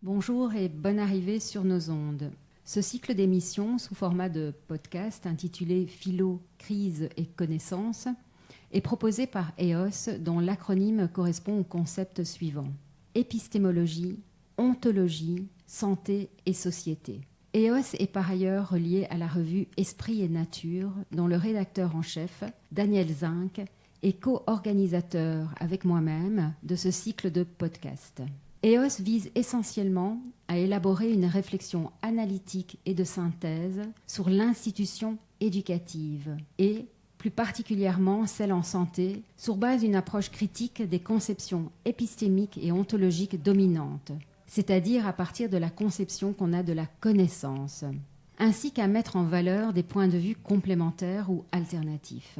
Bonjour et bonne arrivée sur nos ondes. Ce cycle d'émissions sous format de podcast intitulé Philo, crise et connaissance est proposé par EOS dont l'acronyme correspond au concept suivant: épistémologie, ontologie, santé et société. EOS est par ailleurs relié à la revue Esprit et Nature dont le rédacteur en chef, Daniel Zinck, est co-organisateur avec moi-même de ce cycle de podcasts. EOS vise essentiellement à élaborer une réflexion analytique et de synthèse sur l'institution éducative et, plus particulièrement celle en santé, sur base d'une approche critique des conceptions épistémiques et ontologiques dominantes, c'est-à-dire à partir de la conception qu'on a de la connaissance, ainsi qu'à mettre en valeur des points de vue complémentaires ou alternatifs.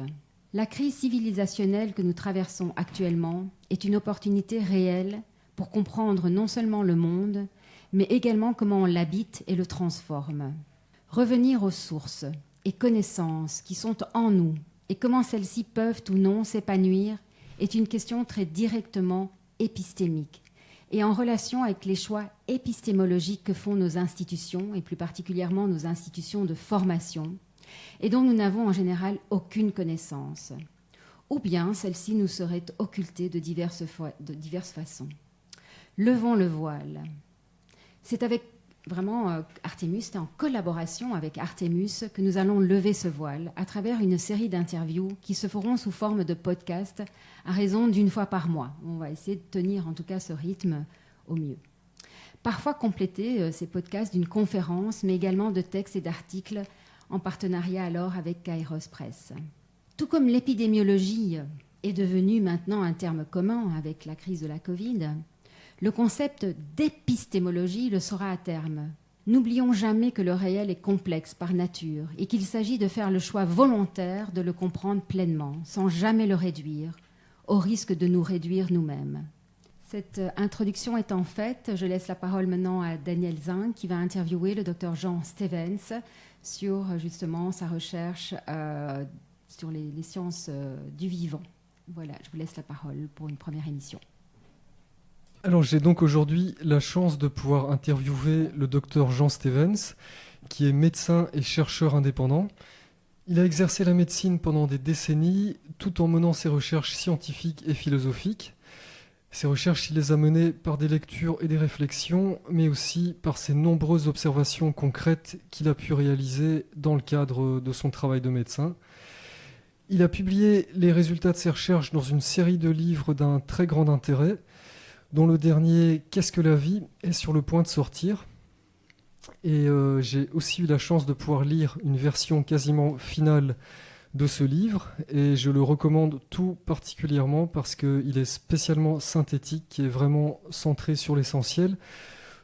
La crise civilisationnelle que nous traversons actuellement est une opportunité réelle pour comprendre non seulement le monde, mais également comment on l'habite et le transforme. Revenir aux sources et connaissances qui sont en nous et comment celles-ci peuvent ou non s'épanouir est une question très directement épistémique et en relation avec les choix épistémologiques que font nos institutions, et plus particulièrement nos institutions de formation, et dont nous n'avons en général aucune connaissance, ou bien celles-ci nous seraient occultées de diverses façons. Levons le voile. C'est avec vraiment Artemus, c'est en collaboration avec Artemus que nous allons lever ce voile à travers une série d'interviews qui se feront sous forme de podcast à raison d'une fois par mois. On va essayer de tenir en tout cas ce rythme au mieux. Parfois compléter ces podcasts d'une conférence, mais également de textes et d'articles en partenariat alors avec Kairos Press. Tout comme l'épidémiologie est devenue maintenant un terme commun avec la crise de la Covid, le concept d'épistémologie le sera à terme. N'oublions jamais que le réel est complexe par nature et qu'il s'agit de faire le choix volontaire de le comprendre pleinement, sans jamais le réduire, au risque de nous réduire nous-mêmes. Cette introduction étant faite, je laisse la parole maintenant à Daniel Zinck qui va interviewer le docteur Jean Stevens sur justement sa recherche sur les sciences du vivant. Voilà, je vous laisse la parole pour une première émission. Alors j'ai donc aujourd'hui la chance de pouvoir interviewer le docteur Jean Stevens, qui est médecin et chercheur indépendant. Il a exercé la médecine pendant des décennies, tout en menant ses recherches scientifiques et philosophiques. Ces recherches, il les a menées par des lectures et des réflexions, mais aussi par ses nombreuses observations concrètes qu'il a pu réaliser dans le cadre de son travail de médecin. Il a publié les résultats de ses recherches dans une série de livres d'un très grand intérêt, dont le dernier « Qu'est-ce que la vie ?» est sur le point de sortir. Et j'ai aussi eu la chance de pouvoir lire une version quasiment finale de ce livre, et je le recommande tout particulièrement parce qu'il est spécialement synthétique et vraiment centré sur l'essentiel,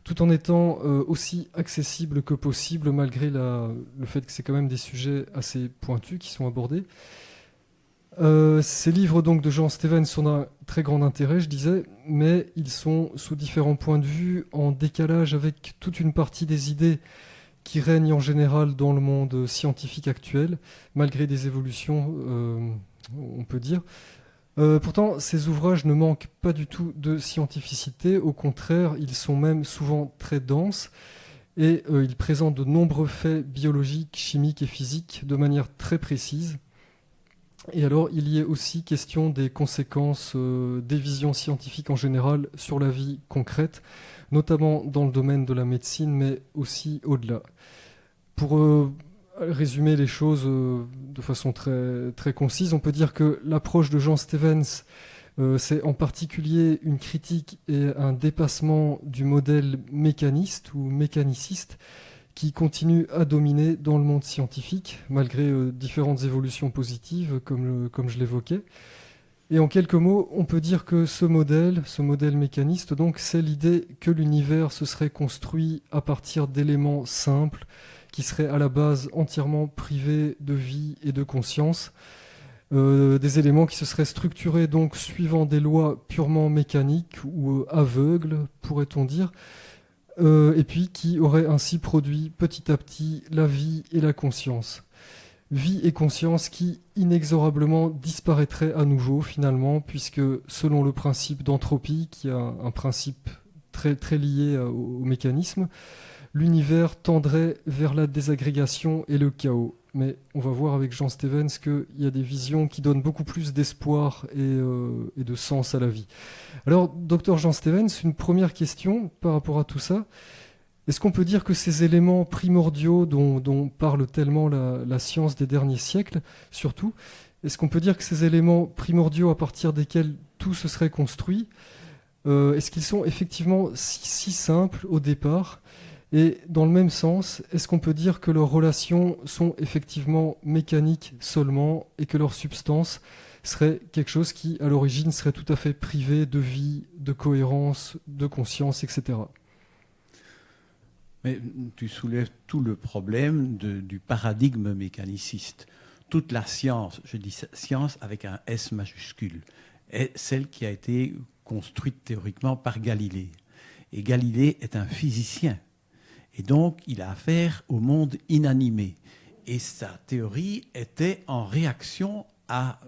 tout en étant aussi accessible que possible, malgré le fait que c'est quand même des sujets assez pointus qui sont abordés. Ces livres donc de Jean Stevens sont d'un très grand intérêt, je disais, mais ils sont sous différents points de vue en décalage avec toute une partie des idées qui règnent en général dans le monde scientifique actuel, malgré des évolutions, on peut dire. Pourtant, ces ouvrages ne manquent pas du tout de scientificité, au contraire, ils sont même souvent très denses, et ils présentent de nombreux faits biologiques, chimiques et physiques de manière très précise. Et alors, il y est aussi question des conséquences des visions scientifiques en général sur la vie concrète, notamment dans le domaine de la médecine, mais aussi au-delà. Pour résumer les choses de façon très, très concise, on peut dire que l'approche de Jean Stevens, c'est en particulier une critique et un dépassement du modèle mécaniste ou mécaniciste, qui continue à dominer dans le monde scientifique, malgré différentes évolutions positives, comme je l'évoquais. Et en quelques mots, on peut dire que ce modèle mécaniste, donc, c'est l'idée que l'univers se serait construit à partir d'éléments simples, qui seraient à la base entièrement privés de vie et de conscience, des éléments qui se seraient structurés donc suivant des lois purement mécaniques ou aveugles, pourrait-on dire, et puis qui aurait ainsi produit petit à petit la vie et la conscience. Vie et conscience qui inexorablement disparaîtraient à nouveau finalement, puisque selon le principe d'entropie, qui est un principe très liées au mécanisme, l'univers tendrait vers la désagrégation et le chaos. Mais on va voir avec Jean Stevens qu'il y a des visions qui donnent beaucoup plus d'espoir et de sens à la vie. Alors, docteur Jean Stevens, une première question par rapport à tout ça. Est-ce qu'on peut dire que ces éléments primordiaux dont parle tellement la science des derniers siècles, surtout, est-ce qu'on peut dire que ces éléments primordiaux à partir desquels tout se serait construit, est-ce qu'ils sont effectivement si simples au départ ? Et dans le même sens, est-ce qu'on peut dire que leurs relations sont effectivement mécaniques seulement et que leur substance serait quelque chose qui, à l'origine, serait tout à fait privé de vie, de cohérence, de conscience, etc. Mais tu soulèves tout le problème du paradigme mécaniciste. Toute la science, je dis science avec un S majuscule, est celle qui a été construite théoriquement par Galilée. Et Galilée est un physicien. Et donc, il a affaire au monde inanimé. Et sa théorie était en réaction à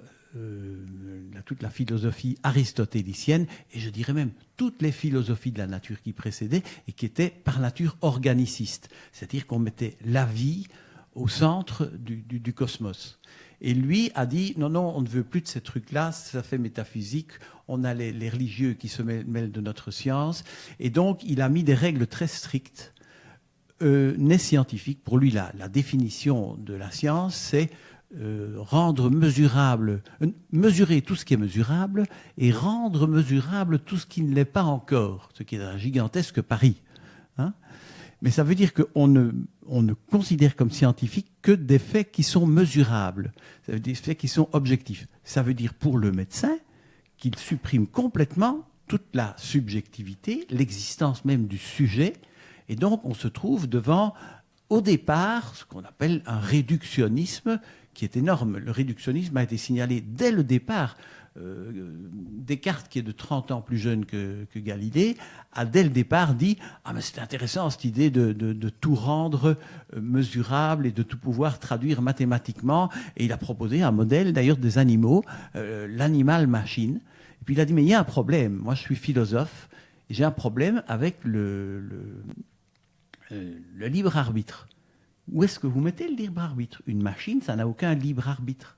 toute la philosophie aristotélicienne, et je dirais même toutes les philosophies de la nature qui précédaient, et qui étaient par nature organicistes. C'est-à-dire qu'on mettait la vie au centre du cosmos. Et lui a dit, non, on ne veut plus de ces trucs-là, ça fait métaphysique, on a les religieux qui se mêlent de notre science. Et donc, il a mis des règles très strictes, n'est scientifique. Pour lui, la définition de la science, c'est rendre mesurable, mesurer tout ce qui est mesurable et rendre mesurable tout ce qui ne l'est pas encore, ce qui est un gigantesque pari. Hein ? Mais ça veut dire qu'on ne considère comme scientifique que des faits qui sont mesurables, ça veut dire des faits qui sont objectifs. Ça veut dire pour le médecin qu'il supprime complètement toute la subjectivité, l'existence même du sujet. Et donc, on se trouve devant, au départ, ce qu'on appelle un réductionnisme qui est énorme. Le réductionnisme a été signalé dès le départ. Descartes, qui est de 30 ans plus jeune que Galilée, a dès le départ dit « Ah, mais c'est intéressant cette idée de tout rendre mesurable et de tout pouvoir traduire mathématiquement. » Et il a proposé un modèle, d'ailleurs, des animaux, l'animal-machine. Et puis il a dit « Mais il y a un problème. Moi, je suis philosophe. Et j'ai un problème avec le libre arbitre. Où est-ce que vous mettez le libre arbitre ? Une machine, ça n'a aucun libre arbitre. »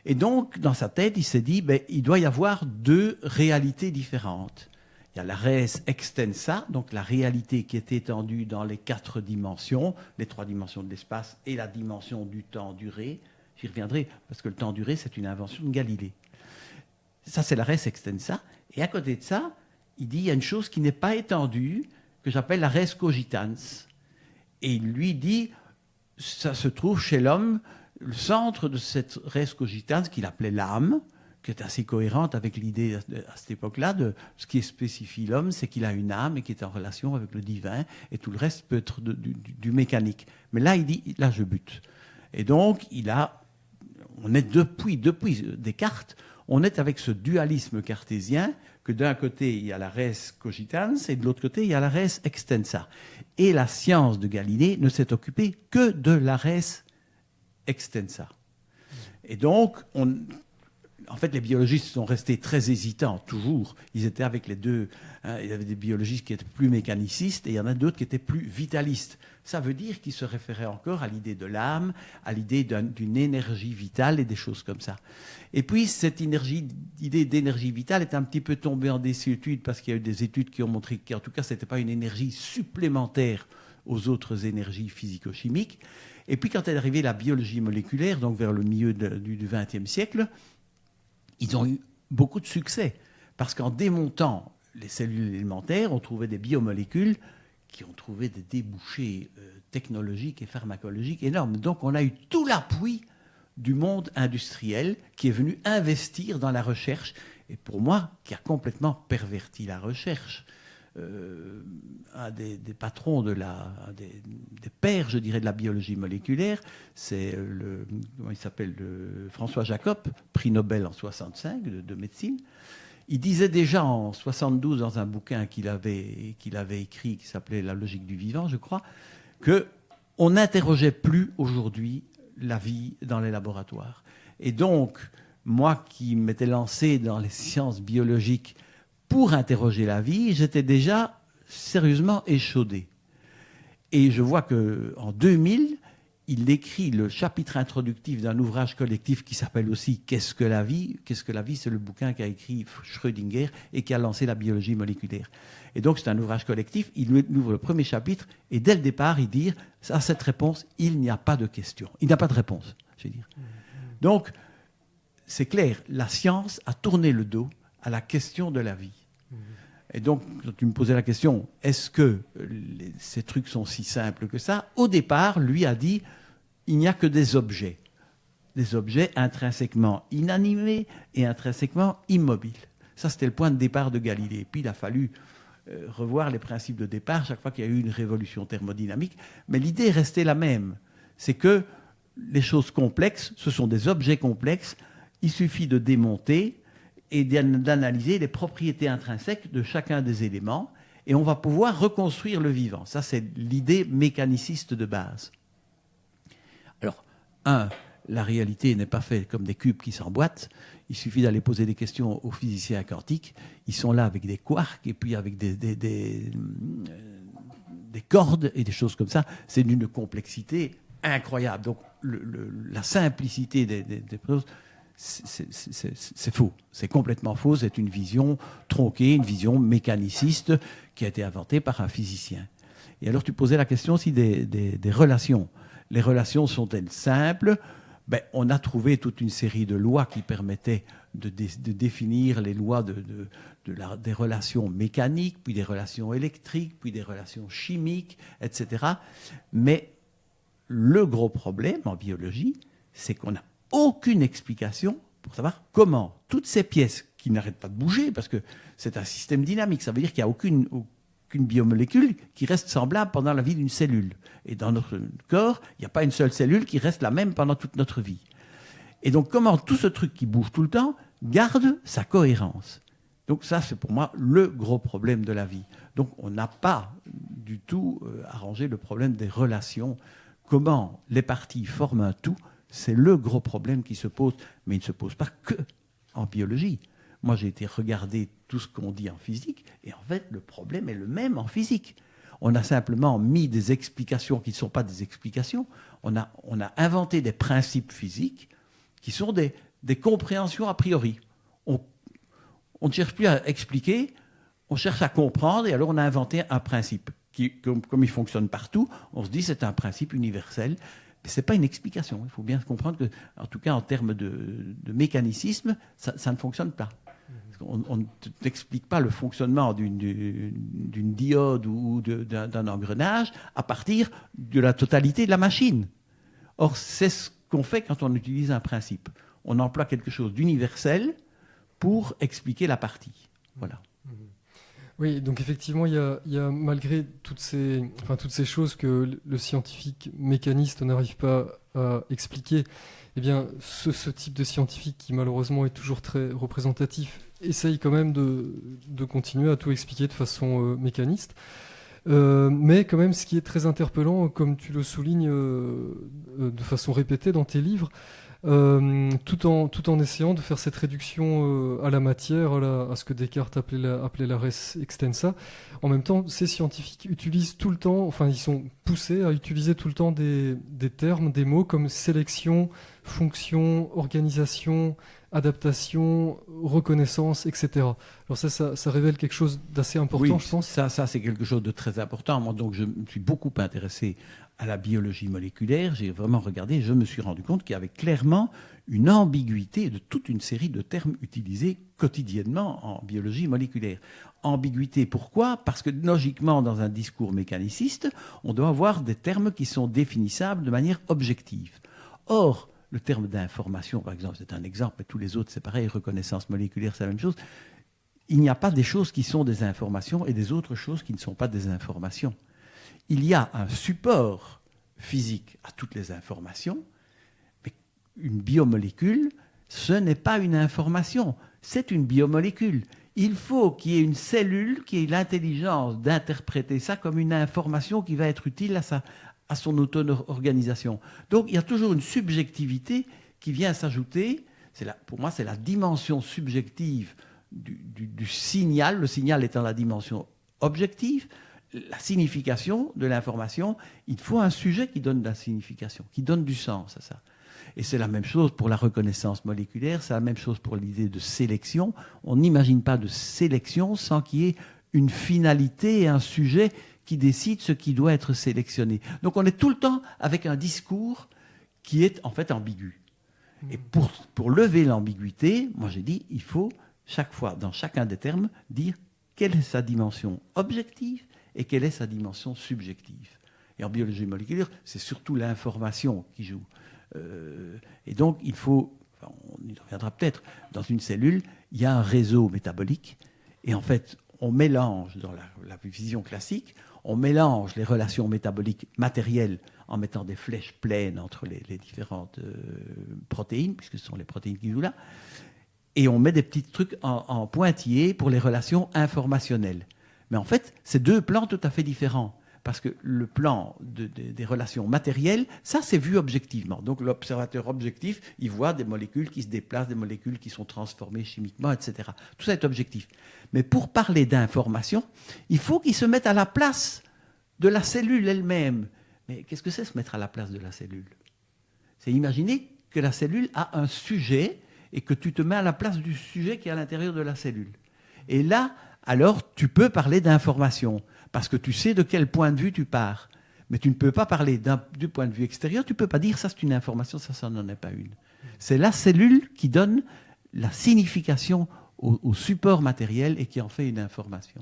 Et donc, dans sa tête, il s'est dit, il doit y avoir deux réalités différentes. Il y a la res extensa, donc la réalité qui est étendue dans les 4 dimensions, les 3 dimensions de l'espace et la dimension du temps duré. J'y reviendrai, parce que le temps duré, c'est une invention de Galilée. Ça, c'est la res extensa. Et à côté de ça, il dit, il y a une chose qui n'est pas étendue, que j'appelle la res cogitans. Et il lui dit, ça se trouve chez l'homme, le centre de cette res cogitans, qu'il appelait l'âme, qui est assez cohérente avec l'idée à cette époque-là de ce qui spécifie l'homme, c'est qu'il a une âme et qui est en relation avec le divin, et tout le reste peut être du mécanique. Mais là, il dit, là, je bute. Et donc, on est depuis Descartes, on est avec ce dualisme cartésien, que d'un côté, il y a la res cogitans, et de l'autre côté, il y a la res extensa. Et la science de Galilée ne s'est occupée que de la res extensa. Et donc, en fait, les biologistes sont restés très hésitants, toujours. Ils étaient avec les deux. Hein, il y avait des biologistes qui étaient plus mécanicistes et il y en a d'autres qui étaient plus vitalistes. Ça veut dire qu'ils se référaient encore à l'idée de l'âme, à l'idée d'une énergie vitale et des choses comme ça. Et puis, cette idée d'énergie vitale est un petit peu tombée en désuétude parce qu'il y a eu des études qui ont montré qu'en tout cas, ce n'était pas une énergie supplémentaire aux autres énergies physico-chimiques. Et puis, quand est arrivée la biologie moléculaire, donc vers le milieu du XXe siècle, ils ont eu beaucoup de succès. Parce qu'en démontant les cellules élémentaires, on trouvait des biomolécules qui ont trouvé des débouchés technologiques et pharmacologiques énormes. Donc, on a eu tout l'appui du monde industriel qui est venu investir dans la recherche. Et pour moi, qui a complètement perverti la recherche. Un des patrons des pères, je dirais, de la biologie moléculaire, c'est François Jacob, prix Nobel en 65 de médecine. Il disait déjà en 72 dans un bouquin qu'il avait écrit, qui s'appelait La logique du vivant, je crois, qu'on n'interrogeait plus aujourd'hui la vie dans les laboratoires. Et donc, moi qui m'étais lancé dans les sciences biologiques pour interroger la vie, j'étais déjà sérieusement échaudé. Et je vois qu'en 2000, il écrit le chapitre introductif d'un ouvrage collectif qui s'appelle aussi « Qu'est-ce que la vie ?» Qu'est-ce que la vie? C'est le bouquin qu'a écrit Schrödinger et qui a lancé la biologie moléculaire. Et donc, c'est un ouvrage collectif. Il ouvre le premier chapitre et dès le départ, il dit à cette réponse, il n'y a pas de question. Il n'y a pas de réponse, je veux dire. Donc, c'est clair, la science a tourné le dos à la question de la vie. Et donc, quand tu me posais la question, est-ce que ces trucs sont si simples que ça? Au départ, lui a dit, il n'y a que des objets intrinsèquement inanimés et intrinsèquement immobiles. Ça, c'était le point de départ de Galilée. Puis, il a fallu revoir les principes de départ chaque fois qu'il y a eu une révolution thermodynamique. Mais l'idée est restée la même. C'est que les choses complexes, ce sont des objets complexes. Il suffit de démonter et d'analyser les propriétés intrinsèques de chacun des éléments, et on va pouvoir reconstruire le vivant. Ça, c'est l'idée mécaniciste de base. Alors, la réalité n'est pas faite comme des cubes qui s'emboîtent. Il suffit d'aller poser des questions aux physiciens quantiques. Ils sont là avec des quarks et puis avec des cordes et des choses comme ça. C'est d'une complexité incroyable. Donc, la simplicité des choses, c'est faux. C'est complètement faux. C'est une vision tronquée, une vision mécaniciste qui a été inventée par un physicien. Et alors, tu posais la question aussi des relations. Les relations sont-elles simples? On a trouvé toute une série de lois qui permettaient de définir les lois des relations mécaniques, puis des relations électriques, puis des relations chimiques, etc. Mais le gros problème en biologie, c'est qu'on n'a aucune explication pour savoir comment toutes ces pièces qui n'arrêtent pas de bouger, parce que c'est un système dynamique, ça veut dire qu'il n'y a aucune biomolécule qui reste semblable pendant la vie d'une cellule. Et dans notre corps, il n'y a pas une seule cellule qui reste la même pendant toute notre vie. Et donc, comment tout ce truc qui bouge tout le temps garde sa cohérence? Donc ça, c'est pour moi le gros problème de la vie. Donc, on n'a pas du tout arrangé le problème des relations. Comment les parties forment un tout? C'est le gros problème qui se pose, mais il ne se pose pas que en biologie. Moi, j'ai été regarder tout ce qu'on dit en physique, et en fait, le problème est le même en physique. On a simplement mis des explications qui ne sont pas des explications. On a inventé des principes physiques qui sont des compréhensions a priori. On ne cherche plus à expliquer, on cherche à comprendre, et alors on a inventé un principe qui, comme il fonctionne partout, on se dit c'est un principe universel. Ce n'est pas une explication. Il faut bien comprendre que, en tout cas en termes de mécanicisme, ça ne fonctionne pas. On ne t'explique pas le fonctionnement d'une diode ou d'un engrenage à partir de la totalité de la machine. Or, c'est ce qu'on fait quand on utilise un principe. On emploie quelque chose d'universel pour expliquer la partie. Voilà. Oui, donc effectivement, il y a malgré toutes ces choses que le scientifique mécaniste n'arrive pas à expliquer, eh bien, ce type de scientifique qui malheureusement est toujours très représentatif essaye quand même de continuer à tout expliquer de façon mécaniste. Mais quand même, ce qui est très interpellant, comme tu le soulignes de façon répétée dans tes livres, tout en essayant de faire cette réduction à la matière, à ce que Descartes appelait la res extensa. En même temps, ces scientifiques utilisent tout le temps, enfin ils sont poussés à utiliser tout le temps des termes, des mots comme sélection, fonction, organisation, adaptation, reconnaissance, etc. Alors ça révèle quelque chose d'assez important, oui, je pense. Ça c'est quelque chose de très important. Moi, donc, je me suis beaucoup intéressé à la biologie moléculaire. J'ai vraiment regardé et je me suis rendu compte qu'il y avait clairement une ambiguïté de toute une série de termes utilisés quotidiennement en biologie moléculaire. Ambiguïté, pourquoi? Parce que logiquement, dans un discours mécaniciste, on doit avoir des termes qui sont définissables de manière objective. Or, le terme d'information, par exemple, c'est un exemple, mais tous les autres, c'est pareil, reconnaissance moléculaire, c'est la même chose. Il n'y a pas des choses qui sont des informations et des autres choses qui ne sont pas des informations. Il y a un support physique à toutes les informations, mais une biomolécule, ce n'est pas une information, c'est une biomolécule. Il faut qu'il y ait une cellule qui ait l'intelligence d'interpréter ça comme une information qui va être utile à son auto-organisation. Donc il y a toujours une subjectivité qui vient s'ajouter. Pour moi, c'est la dimension subjective du signal, le signal étant la dimension objective. La signification de l'information, il faut un sujet qui donne de la signification, qui donne du sens à ça. Et c'est la même chose pour la reconnaissance moléculaire, c'est la même chose pour l'idée de sélection. On n'imagine pas de sélection sans qu'il y ait une finalité et un sujet qui décide ce qui doit être sélectionné. Donc on est tout le temps avec un discours qui est en fait ambigu. Et pour lever l'ambiguïté, moi j'ai dit, il faut chaque fois, dans chacun des termes, dire quelle est sa dimension objective et quelle est sa dimension subjective. Et en biologie moléculaire, c'est surtout l'information qui joue. Et donc, il faut, on y reviendra peut-être, dans une cellule, il y a un réseau métabolique. Et en fait, on mélange, dans la vision classique, on mélange les relations métaboliques matérielles en mettant des flèches pleines entre les différentes protéines, puisque ce sont les protéines qui jouent là. Et on met des petits trucs en pointillés pour les relations informationnelles. Mais en fait, c'est deux plans tout à fait différents. Parce que le plan des relations matérielles, ça c'est vu objectivement. Donc l'observateur objectif, il voit des molécules qui se déplacent, des molécules qui sont transformées chimiquement, etc. Tout ça est objectif. Mais pour parler d'information, il faut qu'il se mette à la place de la cellule elle-même. Mais qu'est-ce que c'est se mettre à la place de la cellule? C'est imaginer que la cellule a un sujet et que tu te mets à la place du sujet qui est à l'intérieur de la cellule. Et là, alors tu peux parler d'information. Parce que tu sais de quel point de vue tu pars. Mais tu ne peux pas parler du point de vue extérieur, tu ne peux pas dire ça c'est une information, ça n'en est pas une. C'est la cellule qui donne la signification au support matériel et qui en fait une information.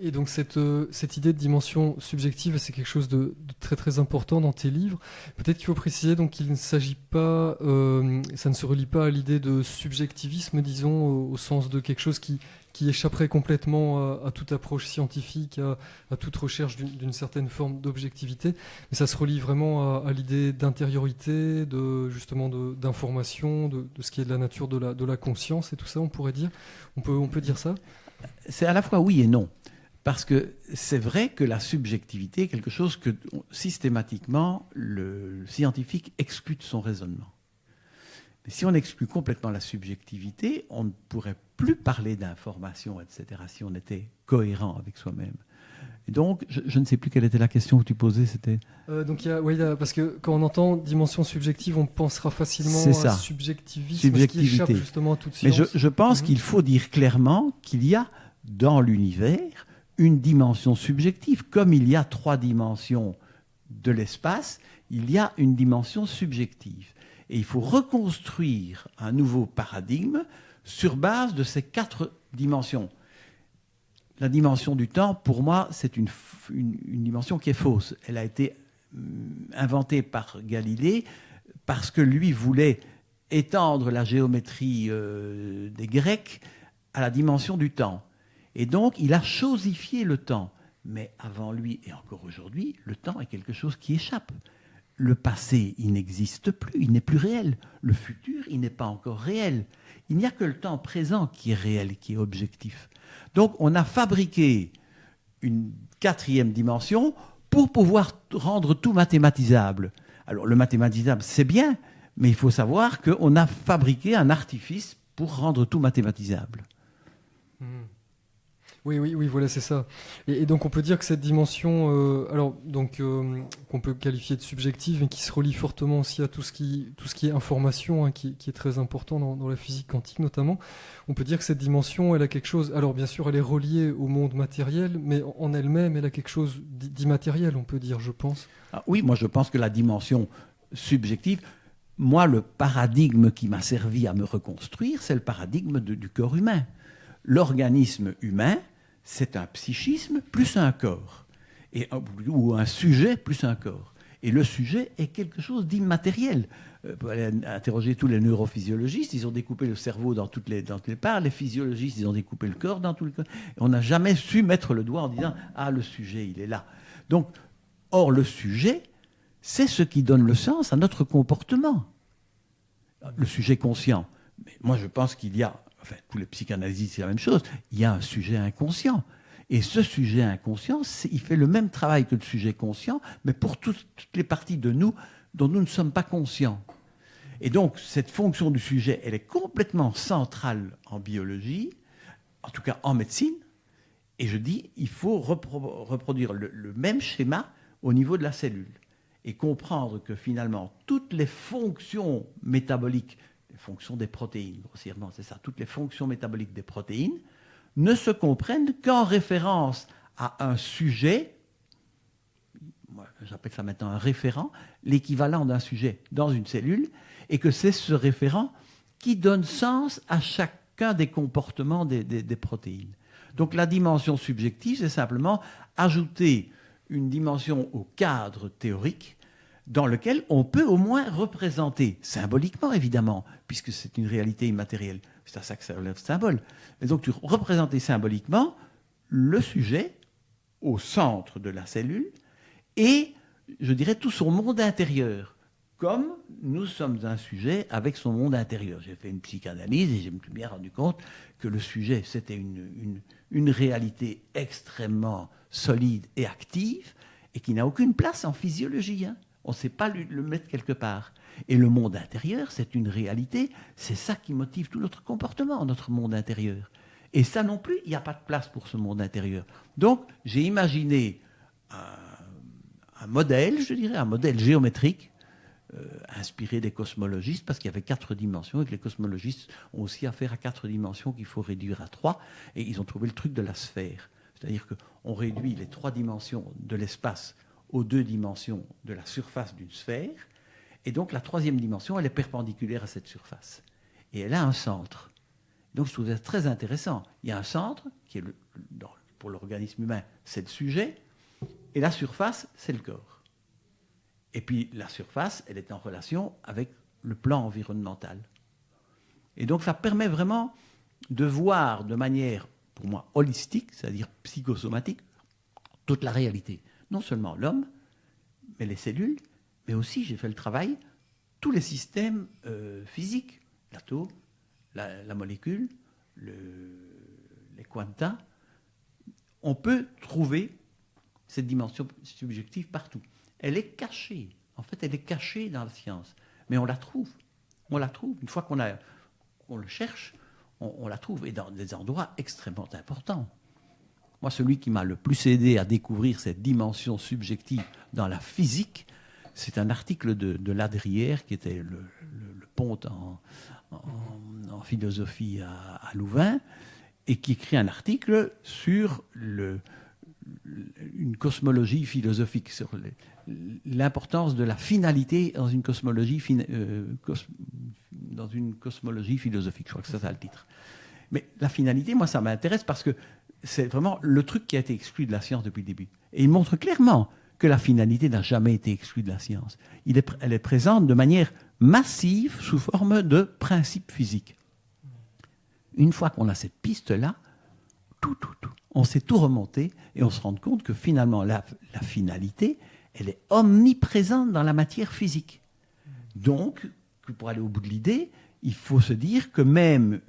Et donc cette idée de dimension subjective, c'est quelque chose de très très important dans tes livres. Peut-être qu'il faut préciser donc qu'il ne s'agit pas, ça ne se relie pas à l'idée de subjectivisme, disons, au sens de quelque chose qui échapperait complètement à toute approche scientifique, à toute recherche d'une certaine forme d'objectivité. Mais ça se relie vraiment à l'idée d'intériorité, d'information, de ce qui est de la nature de la conscience et tout ça, on pourrait dire. On peut dire ça? C'est à la fois oui et non. Parce que c'est vrai que la subjectivité est quelque chose que systématiquement le scientifique exclut de son raisonnement. Mais si on exclut complètement la subjectivité, on ne pourrait plus parler d'information, etc., si on était cohérent avec soi-même. Et donc, je ne sais plus quelle était la question que tu posais, c'était... parce que quand on entend dimension subjective, on pensera facilement à subjectivisme, ce qui échappe justement à toute science. Mais je pense qu'il faut dire clairement qu'il y a dans l'univers une dimension subjective. Comme il y a 3 dimensions de l'espace, il y a une dimension subjective. Et il faut reconstruire un nouveau paradigme sur base de ces 4 dimensions. La dimension du temps, pour moi, c'est une dimension qui est fausse. Elle a été inventée par Galilée parce que lui voulait étendre la géométrie des Grecs à la dimension du temps. Et donc, il a chosifié le temps. Mais avant lui, et encore aujourd'hui, le temps est quelque chose qui échappe. Le passé, il n'existe plus, il n'est plus réel. Le futur, il n'est pas encore réel. Il n'y a que le temps présent qui est réel, qui est objectif. Donc, on a fabriqué une 4e dimension pour pouvoir rendre tout mathématisable. Alors, le mathématisable, c'est bien, mais il faut savoir qu'on a fabriqué un artifice pour rendre tout mathématisable. Oui, voilà, c'est ça. Et donc on peut dire que cette dimension, qu'on peut qualifier de subjective, mais qui se relie fortement aussi à tout ce qui est information, hein, qui est très important dans la physique quantique notamment. On peut dire que cette dimension, elle a quelque chose. Alors bien sûr, elle est reliée au monde matériel, mais en elle-même, elle a quelque chose d'immatériel, on peut dire, je pense. Ah, oui, moi je pense que la dimension subjective. Moi, le paradigme qui m'a servi à me reconstruire, c'est le paradigme du corps humain. L'organisme humain, c'est un psychisme plus un corps, ou un sujet plus un corps. Et le sujet est quelque chose d'immatériel. Pour aller interroger tous les neurophysiologistes, ils ont découpé le cerveau dans toutes les parts. Les physiologistes, ils ont découpé le corps dans tout le corps. Et on n'a jamais su mettre le doigt en disant « Ah, le sujet, il est là ». Donc, or, le sujet, c'est ce qui donne le sens à notre comportement. Le sujet conscient. Mais moi, je pense qu'il y a... Enfin, tous les psychanalystes, c'est la même chose. Il y a un sujet inconscient. Et ce sujet inconscient, il fait le même travail que le sujet conscient, mais pour toutes les parties de nous dont nous ne sommes pas conscients. Et donc, cette fonction du sujet, elle est complètement centrale en biologie, en tout cas en médecine, Et je dis, il faut reproduire le même schéma au niveau de la cellule et comprendre que finalement, toutes les fonctions métaboliques, les fonctions des protéines, grossièrement, c'est ça, toutes les fonctions métaboliques des protéines ne se comprennent qu'en référence à un sujet, moi j'appelle ça maintenant un référent, l'équivalent d'un sujet dans une cellule, et que c'est ce référent qui donne sens à chacun des comportements des protéines. Donc la dimension subjective, c'est simplement ajouter une dimension au cadre théorique dans lequel on peut au moins représenter, symboliquement évidemment, puisque c'est une réalité immatérielle, c'est à ça que ça relève symbole, mais donc tu représenter symboliquement le sujet au centre de la cellule et, je dirais, tout son monde intérieur, comme nous sommes un sujet avec son monde intérieur. J'ai fait une psychanalyse et je me suis bien rendu compte que le sujet, c'était une réalité extrêmement solide et active et qui n'a aucune place en physiologie. On ne sait pas le mettre quelque part. Et le monde intérieur, c'est une réalité, c'est ça qui motive tout notre comportement, notre monde intérieur. Et ça non plus, il n'y a pas de place pour ce monde intérieur. Donc, j'ai imaginé un modèle, je dirais, un modèle géométrique, inspiré des cosmologistes, parce qu'il y avait 4 dimensions, et que les cosmologistes ont aussi affaire à 4 dimensions qu'il faut réduire à 3, et ils ont trouvé le truc de la sphère. C'est-à-dire qu'on réduit les 3 dimensions de l'espace aux 2 dimensions de la surface d'une sphère, et donc la 3e dimension, elle est perpendiculaire à cette surface. Et elle a un centre. Donc je trouve ça très intéressant. Il y a un centre, qui est pour l'organisme humain, c'est le sujet, et la surface, c'est le corps. Et puis la surface, elle est en relation avec le plan environnemental. Et donc ça permet vraiment de voir de manière, pour moi, holistique, c'est-à-dire psychosomatique, toute la réalité. Non seulement l'homme, mais les cellules, mais aussi, j'ai fait le travail, tous les systèmes physiques, l'atome, la molécule, les quanta. On peut trouver cette dimension subjective partout. Elle est cachée. En fait, elle est cachée dans la science. Mais on la trouve. On la trouve. Une fois qu'on le cherche, on la trouve. Et dans des endroits extrêmement importants. Moi, celui qui m'a le plus aidé à découvrir cette dimension subjective dans la physique, c'est un article de Ladrière, qui était le ponte en philosophie à Louvain, et qui écrit un article sur une cosmologie philosophique, sur l'importance de la finalité dans une cosmologie philosophique. Je crois que c'est ça le titre. Mais la finalité, moi, ça m'intéresse parce que c'est vraiment le truc qui a été exclu de la science depuis le début. Et il montre clairement que la finalité n'a jamais été exclue de la science. Elle est présente de manière massive sous forme de principes physiques. Une fois qu'on a cette piste-là, on sait tout remonter et on se rend compte que finalement la finalité, elle est omniprésente dans la matière physique. Donc, pour aller au bout de l'idée, il faut se dire que même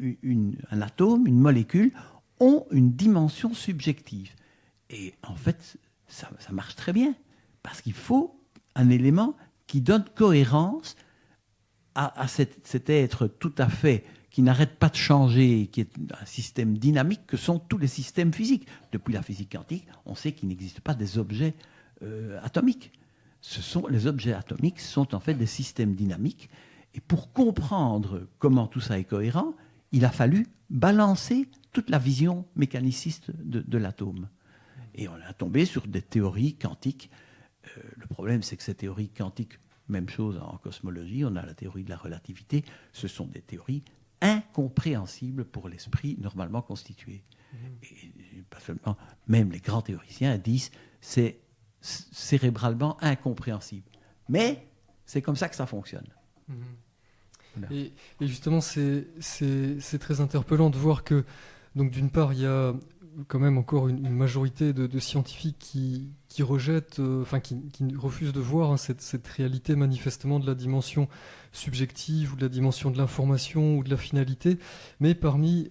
un atome, une molécule, ont une dimension subjective. Et en fait, ça marche très bien, parce qu'il faut un élément qui donne cohérence à cet être tout à fait, qui n'arrête pas de changer, qui est un système dynamique que sont tous les systèmes physiques. Depuis la physique quantique, on sait qu'il n'existe pas des objets atomiques. Les objets atomiques sont en fait des systèmes dynamiques. Et pour comprendre comment tout ça est cohérent, il a fallu balancer toute la vision mécaniciste de l'atome. Et on a tombé sur des théories quantiques. Le problème, c'est que ces théories quantiques, même chose en cosmologie, on a la théorie de la relativité, ce sont des théories incompréhensibles pour l'esprit normalement constitué. Et pas seulement, même les grands théoriciens disent c'est cérébralement incompréhensible. Mais c'est comme ça que ça fonctionne. Voilà. Et justement, c'est très interpellant de voir que, donc d'une part, il y a quand même encore une majorité de scientifiques qui rejettent, qui refusent de voir cette réalité manifestement de la dimension subjective ou de la dimension de l'information ou de la finalité. Mais parmi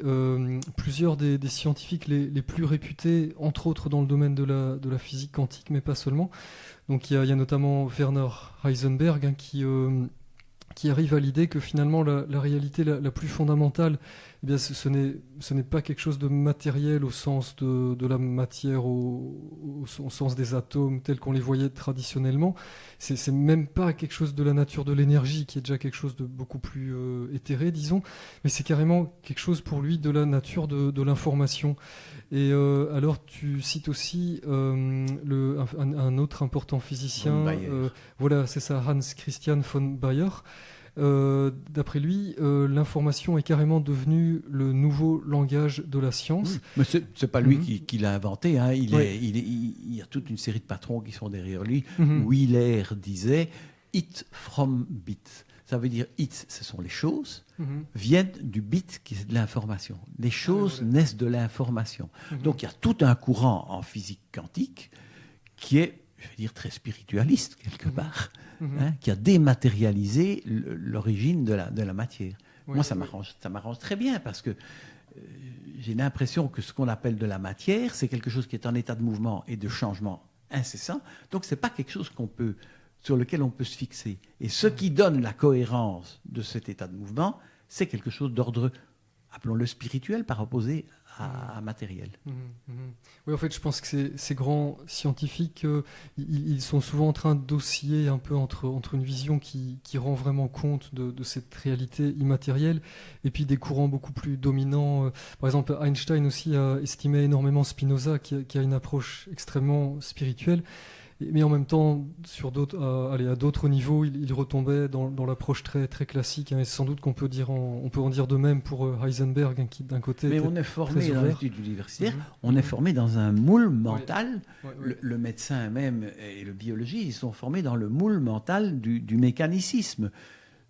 plusieurs des scientifiques les plus réputés, entre autres dans le domaine de la physique quantique, mais pas seulement. Donc il y a notamment Werner Heisenberg qui qui arrive à l'idée que finalement la réalité la plus fondamentale, eh bien, ce n'est pas quelque chose de matériel au sens de la matière, au sens des atomes tels qu'on les voyait traditionnellement. C'est même pas quelque chose de la nature de l'énergie, qui est déjà quelque chose de beaucoup plus éthéré, disons, mais c'est carrément quelque chose pour lui de la nature de l'information. Et alors tu cites aussi un autre important physicien, Von Bayer. voilà, c'est ça, Hans Christian von Bayer. D'après lui, l'information est carrément devenue le nouveau langage de la science. Oui. Mais c'est pas lui Mhm. qui l'a inventé. Hein. Il y a toute une série de patrons qui sont derrière lui. Wheeler disait « it from bit ». Ça veut dire « it », ce sont les choses, viennent du bit qui est de l'information. Les choses naissent de l'information. Donc il y a tout un courant en physique quantique qui est, je veux dire, très spiritualiste quelque part, hein, qui a dématérialisé l'origine de la matière. Oui, Moi, ça m'arrange très bien parce que j'ai l'impression que ce qu'on appelle de la matière, c'est quelque chose qui est en état de mouvement et de changement incessant. Donc, ce n'est pas quelque chose sur lequel on peut se fixer. Et ce qui donne la cohérence de cet état de mouvement, c'est quelque chose d'ordre, appelons-le spirituel, par opposé à matériel. Oui, en fait, je pense que ces grands scientifiques, ils sont souvent en train d'osciller un peu entre une vision qui rend vraiment compte de cette réalité immatérielle et puis des courants beaucoup plus dominants. Par exemple, Einstein aussi a estimé énormément Spinoza, qui a une approche extrêmement spirituelle. Mais en même temps, à d'autres niveaux, il retombait dans l'approche très, très classique. Hein, et sans doute qu'on peut en dire de même pour Heisenberg, hein, qui d'un côté. Mais était on est formé très dans ouvert. l'étude universitaire, on est formé dans un moule mental. Ouais. Le médecin même et le biologiste, ils sont formés dans le moule mental du mécanicisme.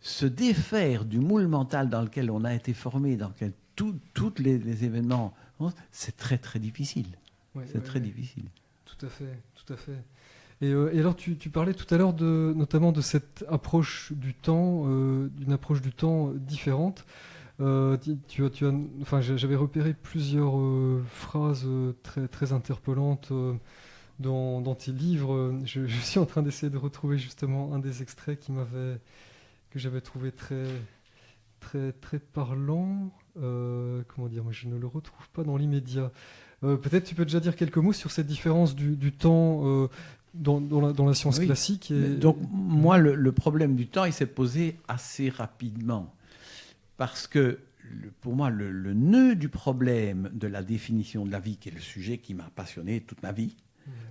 Se défaire du moule mental dans lequel on a été formé, dans lequel tous les événements, c'est très très difficile. C'est très difficile. Tout à fait, tout à fait. Et alors, tu parlais tout à l'heure notamment de cette approche du temps, d'une approche du temps différente. J'avais repéré plusieurs phrases très, très interpellantes dans tes livres. Je suis en train d'essayer de retrouver justement un des extraits que j'avais trouvé très, très, très parlant. Comment dire, moi je ne le retrouve pas dans l'immédiat. Peut-être tu peux déjà dire quelques mots sur cette différence du temps dans la science classique. Donc moi, le problème du temps, il s'est posé assez rapidement. Parce que pour moi, le nœud du problème de la définition de la vie, qui est le sujet qui m'a passionné toute ma vie,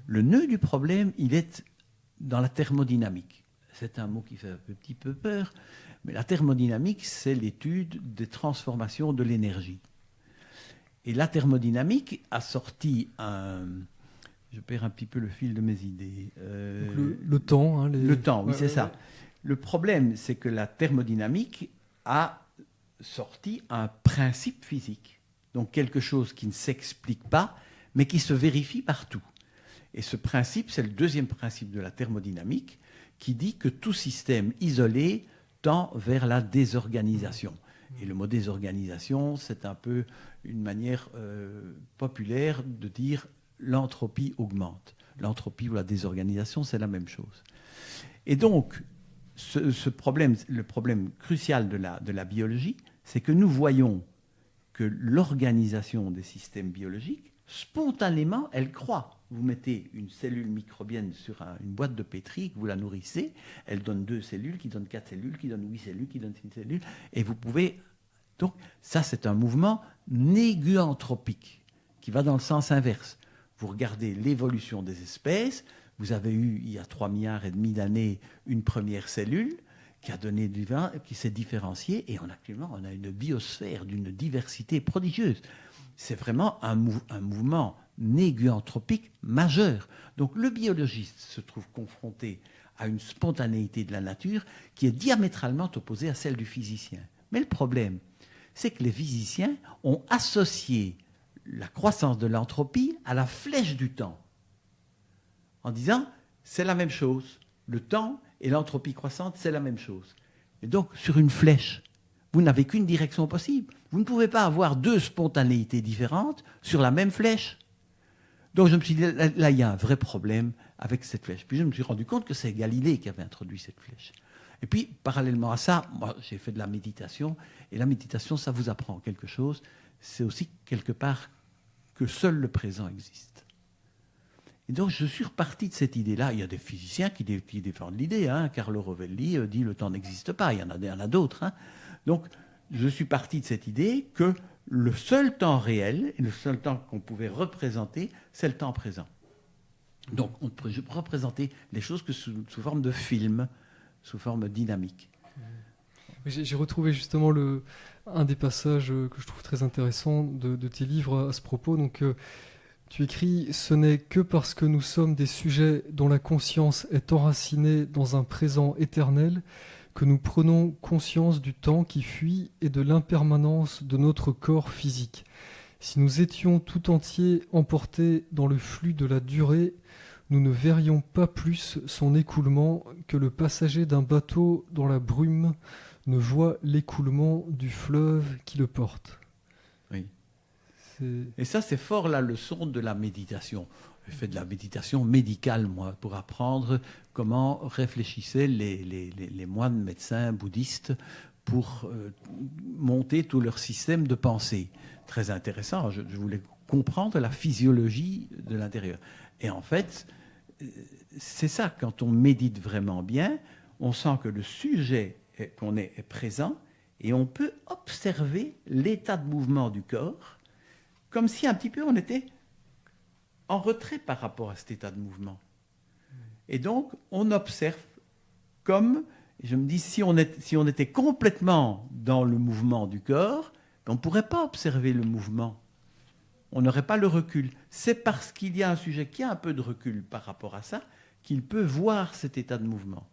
le nœud du problème, il est dans la thermodynamique. C'est un mot qui fait un petit peu peur, mais la thermodynamique, c'est l'étude des transformations de l'énergie. Et la thermodynamique a sorti Je perds un petit peu le fil de mes idées. Le temps. Hein, Le temps, oui, c'est ça. Le problème, c'est que la thermodynamique a sorti un principe physique. Donc quelque chose qui ne s'explique pas, mais qui se vérifie partout. Et ce principe, c'est le deuxième principe de la thermodynamique, qui dit que tout système isolé tend vers la désorganisation. Et le mot désorganisation, c'est un peu une manière populaire de dire l'entropie augmente. L'entropie ou la désorganisation, c'est la même chose. Et donc, le problème crucial de la biologie, c'est que nous voyons que l'organisation des systèmes biologiques, spontanément, elle croît. Vous mettez une cellule microbienne sur une boîte de pétri, vous la nourrissez, elle donne 2 cellules, qui donnent 4 cellules, qui donnent 8 cellules, qui donnent 6 cellules, et vous pouvez... Donc, ça, c'est un mouvement néguanthropique qui va dans le sens inverse. Vous regardez l'évolution des espèces, vous avez eu, il y a 3,5 milliards d'années, une première cellule qui a donné du vin, qui s'est différenciée, et actuellement, on a une biosphère d'une diversité prodigieuse. C'est vraiment un mouvement néguanthropique majeur. Donc le biologiste se trouve confronté à une spontanéité de la nature qui est diamétralement opposée à celle du physicien. Mais le problème, c'est que les physiciens ont associé la croissance de l'entropie à la flèche du temps, en disant c'est la même chose. Le temps et l'entropie croissante, c'est la même chose. Et donc, sur une flèche, vous n'avez qu'une direction possible. Vous ne pouvez pas avoir 2 spontanéités différentes sur la même flèche. Donc, je me suis dit, là, il y a un vrai problème avec cette flèche. Puis, je me suis rendu compte que c'est Galilée qui avait introduit cette flèche. Et puis, parallèlement à ça, moi, j'ai fait de la méditation. Et la méditation, ça vous apprend quelque chose. C'est aussi quelque part que seul le présent existe. Et donc, je suis reparti de cette idée-là. Il y a des physiciens qui défendent l'idée. Carlo Rovelli dit le temps n'existe pas. Il y en a d'autres. Donc, je suis parti de cette idée que le seul temps réel et le seul temps qu'on pouvait représenter, c'est le temps présent. Donc, on peut représenter les choses que sous forme de film, sous forme dynamique. J'ai retrouvé justement un des passages que je trouve très intéressant de tes livres à ce propos. Donc, tu écris « Ce n'est que parce que nous sommes des sujets dont la conscience est enracinée dans un présent éternel que nous prenons conscience du temps qui fuit et de l'impermanence de notre corps physique. Si nous étions tout entiers emportés dans le flux de la durée, nous ne verrions pas plus son écoulement que le passager d'un bateau dans la brume ne voit l'écoulement du fleuve qui le porte. » Oui. Et ça, c'est fort la leçon de la méditation. J'ai fait de la méditation médicale, moi, pour apprendre comment réfléchissaient les moines médecins bouddhistes pour monter tout leur système de pensée. Très intéressant. Je voulais comprendre la physiologie de l'intérieur. Et en fait, c'est ça, quand on médite vraiment bien, on sent que le sujet qu'on est présent et on peut observer l'état de mouvement du corps comme si un petit peu on était en retrait par rapport à cet état de mouvement. Et donc, on observe comme, je me dis, si on était complètement dans le mouvement du corps, on ne pourrait pas observer le mouvement. On n'aurait pas le recul. C'est parce qu'il y a un sujet qui a un peu de recul par rapport à ça qu'il peut voir cet état de mouvement.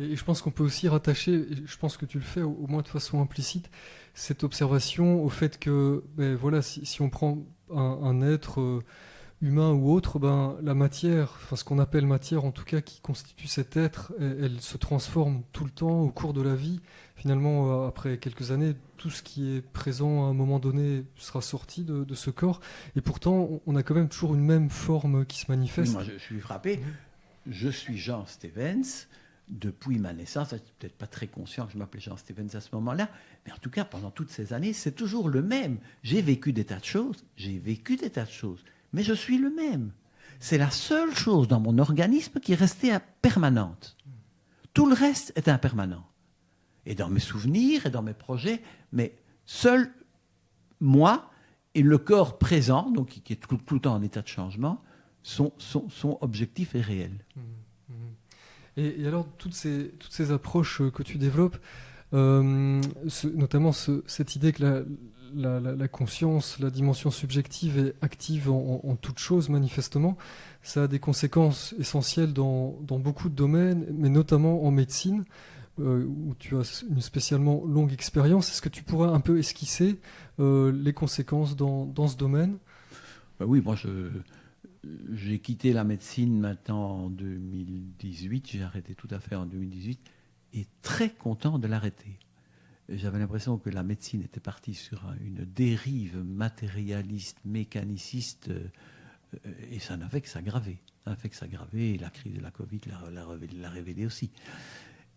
Et je pense qu'on peut aussi rattacher, je pense que tu le fais au moins de façon implicite, cette observation au fait que, voilà, si on prend un être humain ou autre, la matière, enfin ce qu'on appelle matière en tout cas, qui constitue cet être, elle se transforme tout le temps au cours de la vie. Finalement, après quelques années, tout ce qui est présent à un moment donné sera sorti de ce corps. Et pourtant, on a quand même toujours une même forme qui se manifeste. Moi, je suis frappé. Je suis Jean Stevens. Depuis ma naissance, je n'étais peut-être pas très conscient que je m'appelais Jean Stevens à ce moment-là, mais en tout cas, pendant toutes ces années, c'est toujours le même. J'ai vécu des tas de choses, mais je suis le même. C'est la seule chose dans mon organisme qui est restée permanente. Tout le reste est impermanent. Et dans mes souvenirs et dans mes projets, mais seul moi et le corps présent, donc qui est tout le temps en état de changement, sont objectifs et réels. Et alors, toutes ces approches que tu développes, notamment cette idée que la conscience, la dimension subjective est active en toute chose, manifestement, ça a des conséquences essentielles dans beaucoup de domaines, mais notamment en médecine, où tu as une spécialement longue expérience. Est-ce que tu pourrais un peu esquisser les conséquences dans ce domaine ? Oui, moi j'ai quitté la médecine maintenant en 2018, j'ai arrêté tout à fait en 2018, et très content de l'arrêter. J'avais l'impression que la médecine était partie sur une dérive matérialiste, mécaniciste, et ça n'a fait que s'aggraver. Ça n'a fait que s'aggraver, et la crise de la Covid l'a révélé aussi.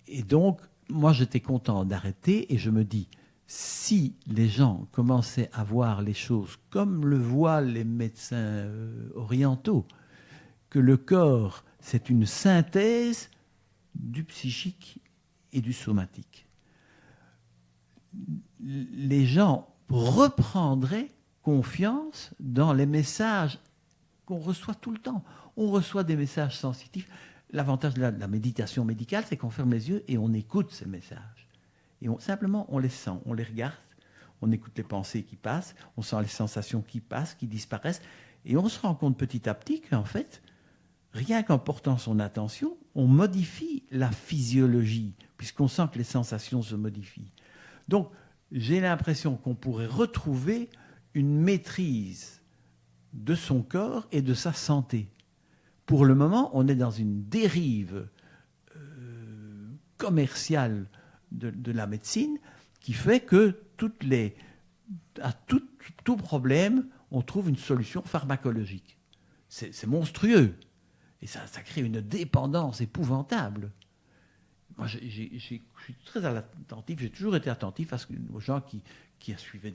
Et donc, moi j'étais content d'arrêter, et je me dis, si les gens commençaient à voir les choses comme le voient les médecins orientaux, que le corps, c'est une synthèse du psychique et du somatique, les gens reprendraient confiance dans les messages qu'on reçoit tout le temps. On reçoit des messages sensitifs. L'avantage de la méditation médicale, c'est qu'on ferme les yeux et on écoute ces messages. Et simplement, on les sent, on les regarde, on écoute les pensées qui passent, on sent les sensations qui passent, qui disparaissent, et on se rend compte petit à petit qu'en fait, rien qu'en portant son attention, on modifie la physiologie, puisqu'on sent que les sensations se modifient. Donc, j'ai l'impression qu'on pourrait retrouver une maîtrise de son corps et de sa santé. Pour le moment, on est dans une dérive commerciale de la médecine qui fait que à tout problème, on trouve une solution pharmacologique. C'est monstrueux. Et ça crée une dépendance épouvantable. Moi, je suis très attentif, j'ai toujours été attentif aux gens qui allaient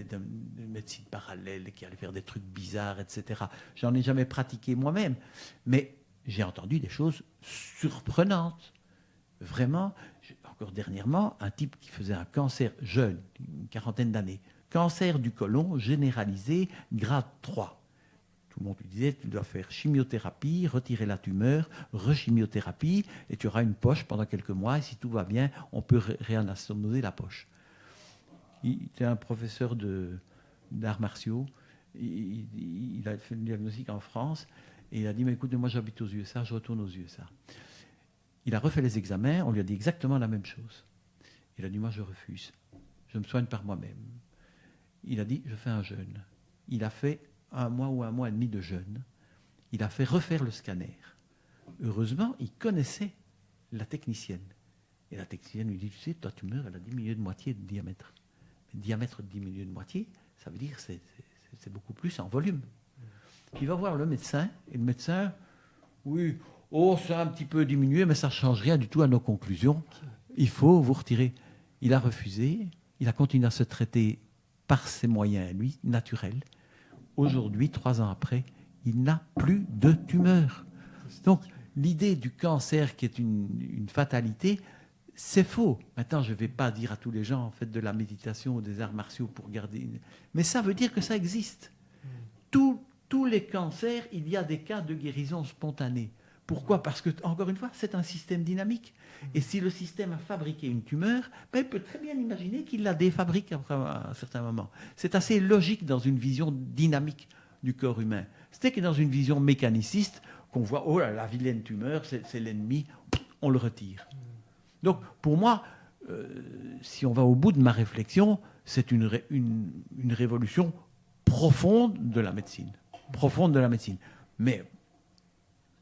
de médecine parallèle, qui allaient faire des trucs bizarres, etc. J'en ai jamais pratiqué moi-même, mais j'ai entendu des choses surprenantes. Vraiment, encore dernièrement, un type qui faisait un cancer jeune, une quarantaine d'années, cancer du côlon généralisé, grade 3. Tout le monde lui disait, tu dois faire chimiothérapie, retirer la tumeur, rechimiothérapie, et tu auras une poche pendant quelques mois, et si tout va bien, on peut réanastomoser la poche. Il était un professeur d'arts martiaux, il a fait le diagnostic en France, et il a dit, mais écoute, moi j'habite aux USA, je retourne aux USA. Il a refait les examens, on lui a dit exactement la même chose. Il a dit, moi je refuse, je me soigne par moi-même. Il a dit, je fais un jeûne. Il a fait 1 mois ou 1 mois et demi de jeûne. Il a fait refaire le scanner. Heureusement, il connaissait la technicienne. Et la technicienne lui dit, tu sais, ta tumeur, elle a diminué de moitié de diamètre. Le diamètre diminué de moitié, ça veut dire que c'est beaucoup plus en volume. Il va voir le médecin, et le médecin, oui, ça a un petit peu diminué, mais ça ne change rien du tout à nos conclusions. Il faut vous retirer. Il a refusé, il a continué à se traiter par ses moyens, lui, naturels. Aujourd'hui, 3 ans après, il n'a plus de tumeur. Donc, l'idée du cancer qui est une fatalité, c'est faux. Maintenant, je ne vais pas dire à tous les gens, faites de la méditation ou des arts martiaux pour garder... Mais ça veut dire que ça existe. Tous les cancers, il y a des cas de guérison spontanée. Pourquoi ? Parce que, encore une fois, c'est un système dynamique. Et si le système a fabriqué une tumeur, il peut très bien imaginer qu'il la défabrique après un certain moment. C'est assez logique dans une vision dynamique du corps humain. C'est que dans une vision mécaniciste, qu'on voit, oh là, la vilaine tumeur, c'est l'ennemi, on le retire. Donc, pour moi, si on va au bout de ma réflexion, c'est une révolution profonde de la médecine. Profonde de la médecine. Mais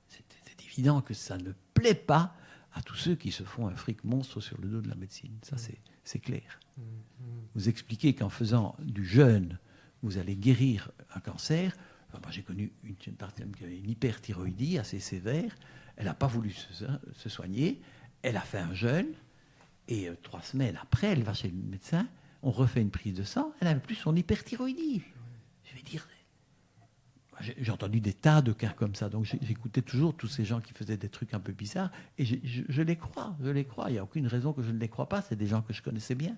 c'est évident que ça ne plaît pas à tous ceux qui se font un fric monstre sur le dos de la médecine. Ça, c'est clair. Vous expliquez qu'en faisant du jeûne, vous allez guérir un cancer. Enfin, moi, j'ai connu une personne qui avait une hyperthyroïdie assez sévère. Elle n'a pas voulu se soigner. Elle a fait un jeûne. Et 3 semaines après, elle va chez le médecin. On refait une prise de sang. Elle n'avait plus son hyperthyroïdie. Je vais dire... J'ai entendu des tas de cas comme ça, donc j'écoutais toujours tous ces gens qui faisaient des trucs un peu bizarres, et je les crois, il n'y a aucune raison que je ne les crois pas, c'est des gens que je connaissais bien.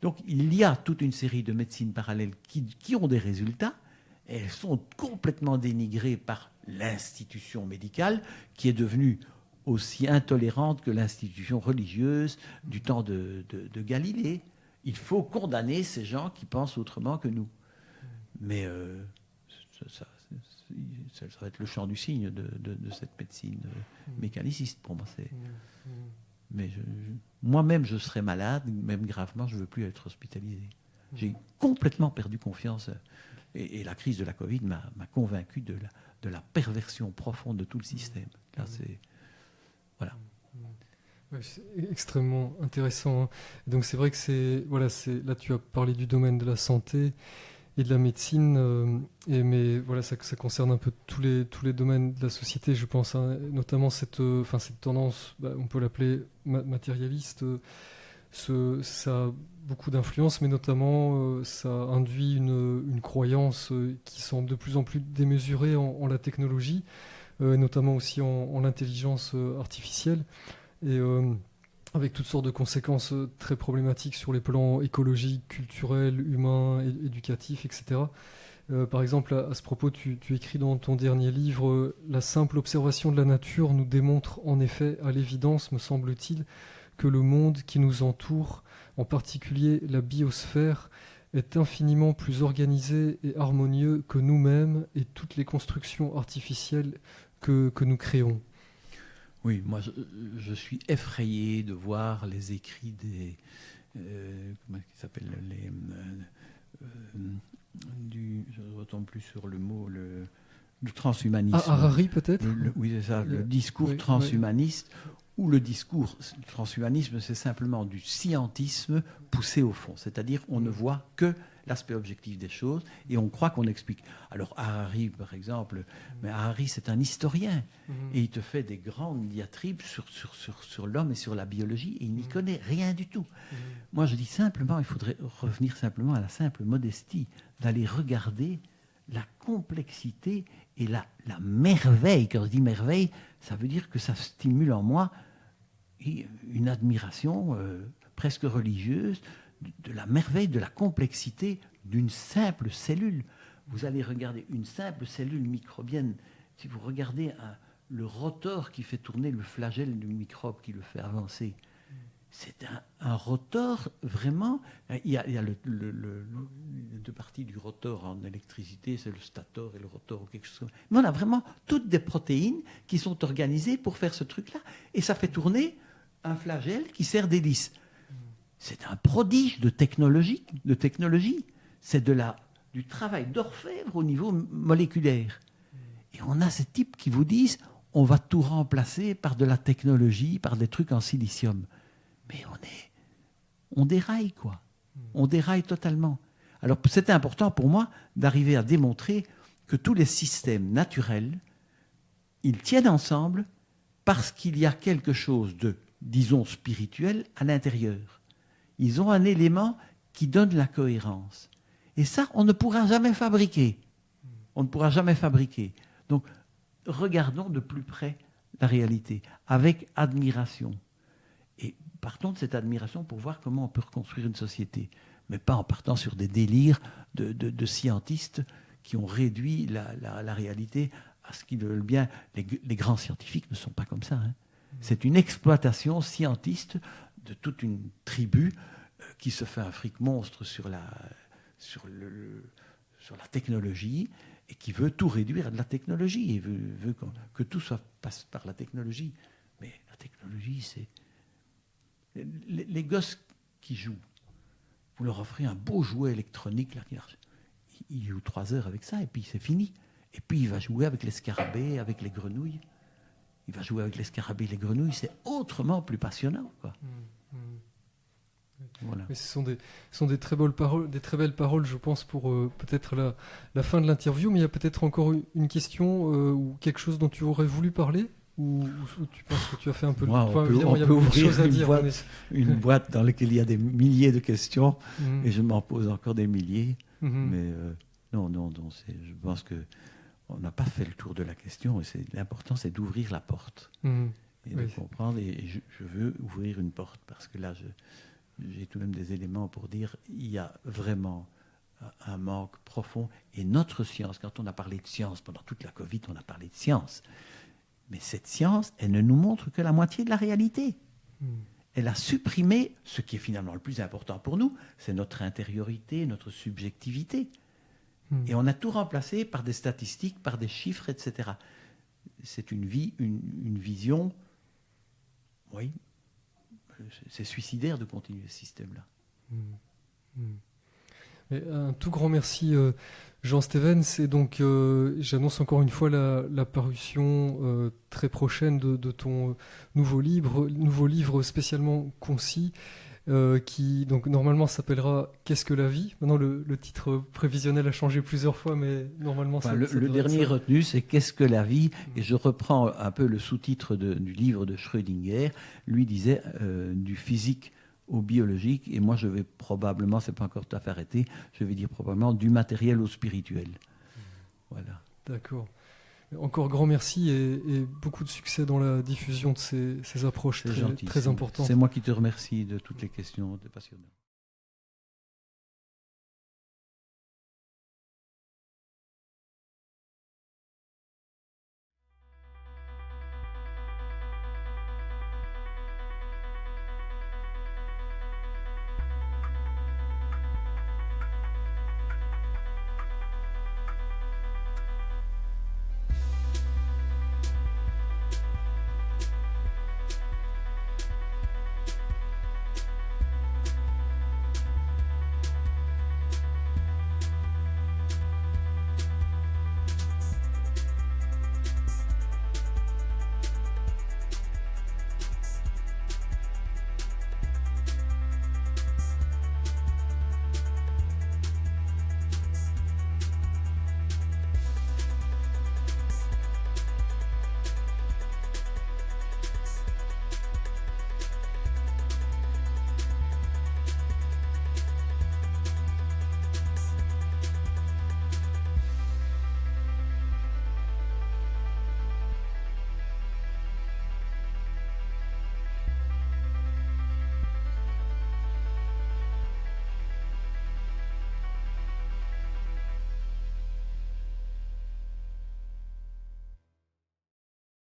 Donc il y a toute une série de médecines parallèles qui ont des résultats, et elles sont complètement dénigrées par l'institution médicale, qui est devenue aussi intolérante que l'institution religieuse du temps de Galilée. Il faut condamner ces gens qui pensent autrement que nous. Mais... ça va être le champ du cygne de cette médecine mécaniciste pour moi. Mais moi-même, je serais malade, même gravement, je ne veux plus être hospitalisé. J'ai complètement perdu confiance. Et la crise de la Covid m'a convaincu de la perversion profonde de tout le système. Là, voilà. Ouais, c'est extrêmement intéressant. Donc c'est vrai que là tu as parlé du domaine de la santé et de la médecine, mais voilà, ça concerne un peu tous les domaines de la société, je pense, hein, notamment cette tendance, on peut l'appeler matérialiste, ça a beaucoup d'influence, mais notamment ça induit une croyance qui semble de plus en plus démesurée en la technologie, notamment aussi en l'intelligence artificielle, et avec toutes sortes de conséquences très problématiques sur les plans écologiques, culturels, humains, éducatifs, etc. Par exemple, à ce propos, tu écris dans ton dernier livre « La simple observation de la nature nous démontre en effet à l'évidence, me semble-t-il, que le monde qui nous entoure, en particulier la biosphère, est infiniment plus organisé et harmonieux que nous-mêmes et toutes les constructions artificielles que nous créons. » Oui, moi je suis effrayé de voir les écrits des comment ils s'appellent je ne retombe plus sur le mot, le transhumanisme. Harari peut-être. Oui, c'est ça, le discours transhumaniste. Ou le discours transhumanisme, c'est simplement du scientisme poussé au fond. C'est-à-dire on ne voit que l'aspect objectif des choses, et on croit qu'on explique. Alors Harari, par exemple, mais Harari, c'est un historien, et il te fait des grandes diatribes sur l'homme et sur la biologie, et il n'y connaît rien du tout. Moi, je dis simplement, il faudrait revenir simplement à la simple modestie, d'aller regarder la complexité et la merveille. Quand je dis merveille, ça veut dire que ça stimule en moi une admiration presque religieuse de la merveille, de la complexité d'une simple cellule. Vous allez regarder une simple cellule microbienne. Si vous regardez le rotor qui fait tourner le flagelle du microbe, qui le fait avancer, c'est un rotor vraiment. Il y a les deux parties du rotor en électricité, c'est le stator et le rotor ou quelque chose comme ça. Mais on a vraiment toutes des protéines qui sont organisées pour faire ce truc-là. Et ça fait tourner un flagelle qui sert d'hélice. C'est un prodige de technologie. C'est du travail d'orfèvre au niveau moléculaire. Et on a ces types qui vous disent on va tout remplacer par de la technologie, par des trucs en silicium. Mais on déraille, quoi. On déraille totalement. Alors, c'était important pour moi d'arriver à démontrer que tous les systèmes naturels, ils tiennent ensemble parce qu'il y a quelque chose de, disons, spirituel à l'intérieur. Ils ont un élément qui donne la cohérence. Et ça, on ne pourra jamais fabriquer. On ne pourra jamais fabriquer. Donc, regardons de plus près la réalité, avec admiration. Et partons de cette admiration pour voir comment on peut reconstruire une société. Mais pas en partant sur des délires de scientistes qui ont réduit la réalité à ce qu'ils veulent bien. Les grands scientifiques ne sont pas comme ça. Hein. C'est une exploitation scientiste de toute une tribu qui se fait un fric monstre sur la technologie et qui veut tout réduire à de la technologie et veut que tout passe par la technologie. Mais la technologie, c'est... Les gosses qui jouent, vous leur offrez un beau jouet électronique, là, il joue 3 heures avec ça et puis c'est fini. Et puis il va jouer avec les scarabées, avec les grenouilles. Il va jouer avec les scarabées et les grenouilles, c'est autrement plus passionnant, quoi. Voilà. Mais ce sont des très belles paroles, je pense, pour peut-être la fin de l'interview. Mais il y a peut-être encore une question ou quelque chose dont tu aurais voulu parler ou tu penses que tu as fait un peu Moi, le tour. on peut ouvrir une boîte dans laquelle il y a des milliers de questions et je m'en pose encore des milliers. Mais non, je pense qu'on n'a pas fait le tour de la question. Et l'important, c'est d'ouvrir la porte et de comprendre. Et je veux ouvrir une porte parce que là, j'ai tout de même des éléments pour dire il y a vraiment un manque profond. Et notre science, quand on a parlé de science, pendant toute la Covid, on a parlé de science. Mais cette science, elle ne nous montre que la moitié de la réalité. Elle a supprimé ce qui est finalement le plus important pour nous, c'est notre intériorité, notre subjectivité. Et on a tout remplacé par des statistiques, par des chiffres, etc. C'est une vision, oui, c'est suicidaire de continuer ce système-là. Un tout grand merci Jean Stevens, et donc j'annonce encore une fois la parution très prochaine de ton nouveau livre spécialement concis qui donc normalement s'appellera Qu'est-ce que la vie ? Maintenant le titre prévisionnel a changé plusieurs fois, mais normalement le dernier retenu c'est Qu'est-ce que la vie ? Et je reprends un peu le sous-titre du livre de Schrödinger. Lui disait du physique au biologique, et moi je vais probablement, c'est pas encore tout à fait arrêté, je vais dire probablement du matériel au spirituel. Voilà. D'accord. Encore grand merci et beaucoup de succès dans la diffusion de ces approches très importantes. C'est moi qui te remercie de toutes les questions passionnantes.